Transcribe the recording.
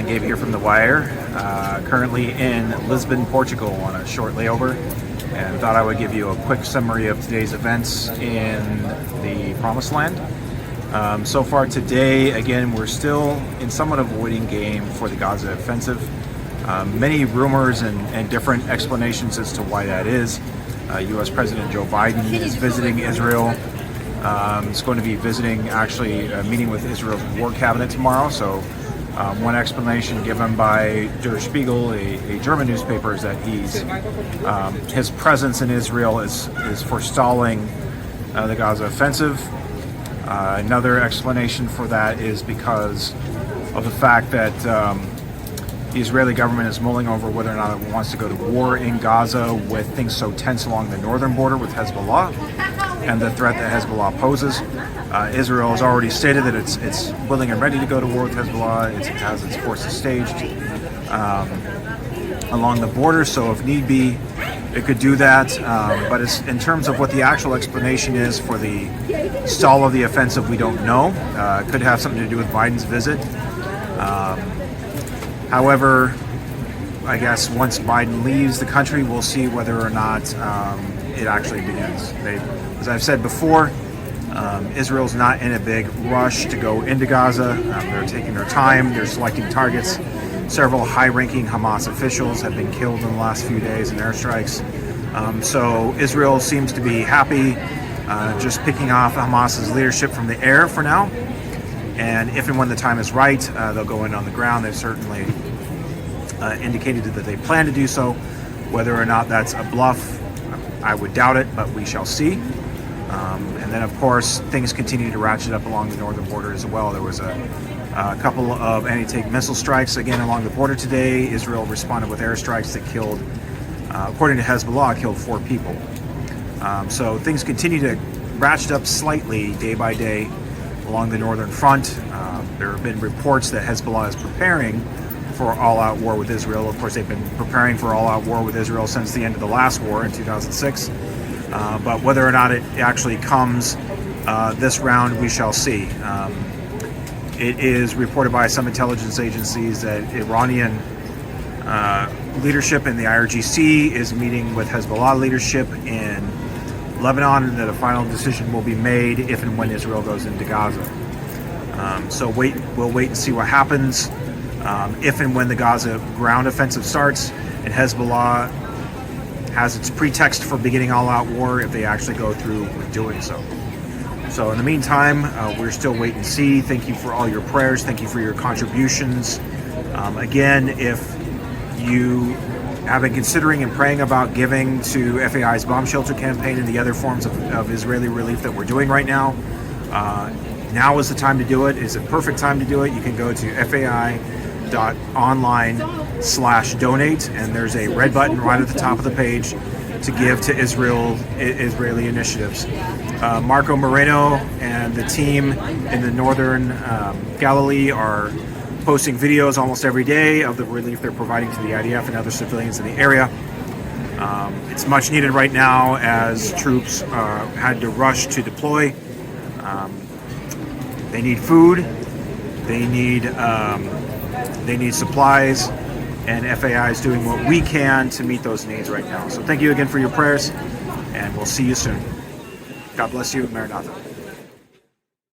everyone, Gabe here from The Wire, currently in Lisbon, Portugal on a short layover, and thought I would give you a quick summary of today's events in the Promised Land. So far today, again, we're still in somewhat of a waiting game for the Gaza offensive. Many rumors and different explanations as to why that is. U.S. President Joe Biden is visiting Israel. He's going to be visiting, actually, meeting with Israel's war cabinet tomorrow. So one explanation given by Der Spiegel, a German newspaper, is that his presence in Israel is forestalling the Gaza offensive. Another explanation for that is because of the fact that the Israeli government is mulling over whether or not it wants to go to war in Gaza with things so tense along the northern border with Hezbollah and the threat that Hezbollah poses. Israel has already stated that it's willing and ready to go to war with Hezbollah. It has its forces staged along the border, so if need be, it could do that. But in terms of what the actual explanation is for the stall of the offensive, we don't know. It could have something to do with Biden's visit. However, I guess once Biden leaves the country, we'll see whether or not it actually begins. As I've said before, Israel's not in a big rush to go into Gaza. They're taking their time. They're selecting targets. Several high-ranking Hamas officials have been killed in the last few days in airstrikes. So Israel seems to be happy just picking off Hamas's leadership from the air for now. And if and when the time is right, they'll go in on the ground. They've certainly indicated that they plan to do so. Whether or not that's a bluff, I would doubt it, but we shall see. And then, of course, things continue to ratchet up along the northern border as well. There was a couple of anti-tank missile strikes again along the border today. Israel responded with airstrikes that killed, according to Hezbollah, killed 4 people. So things continue to ratchet up slightly day by day along the northern front. There have been reports that Hezbollah is preparing for all-out war with Israel. Of course, they've been preparing for all-out war with Israel since the end of the last war in 2006. But whether or not it actually comes this round, we shall see. It is reported by some intelligence agencies that Iranian leadership in the IRGC is meeting with Hezbollah leadership in Lebanon, and that a final decision will be made if and when Israel goes into Gaza. So we'll wait and see what happens. If and when the Gaza ground offensive starts and Hezbollah has its pretext for beginning all-out war, if they actually go through with doing so. So in the meantime, we're still wait and see. Thank you for all your prayers. Thank you for your contributions. Again, if you have been considering and praying about giving to FAI's bomb shelter campaign and the other forms of Israeli relief that we're doing right now, now is the time to do it. It's a perfect time to do it. You can go to fai.online/donate, and there's a red button right at the top of the page to give to Israeli initiatives. Marco Moreno and the team in the northern Galilee are posting videos almost every day of the relief they're providing to the IDF and other civilians in the area. It's much needed right now as troops had to rush to deploy. They need food, they need supplies, and FAI is doing what we can to meet those needs right now. So thank you again for your prayers, and we'll see you soon. God bless you. Maranatha.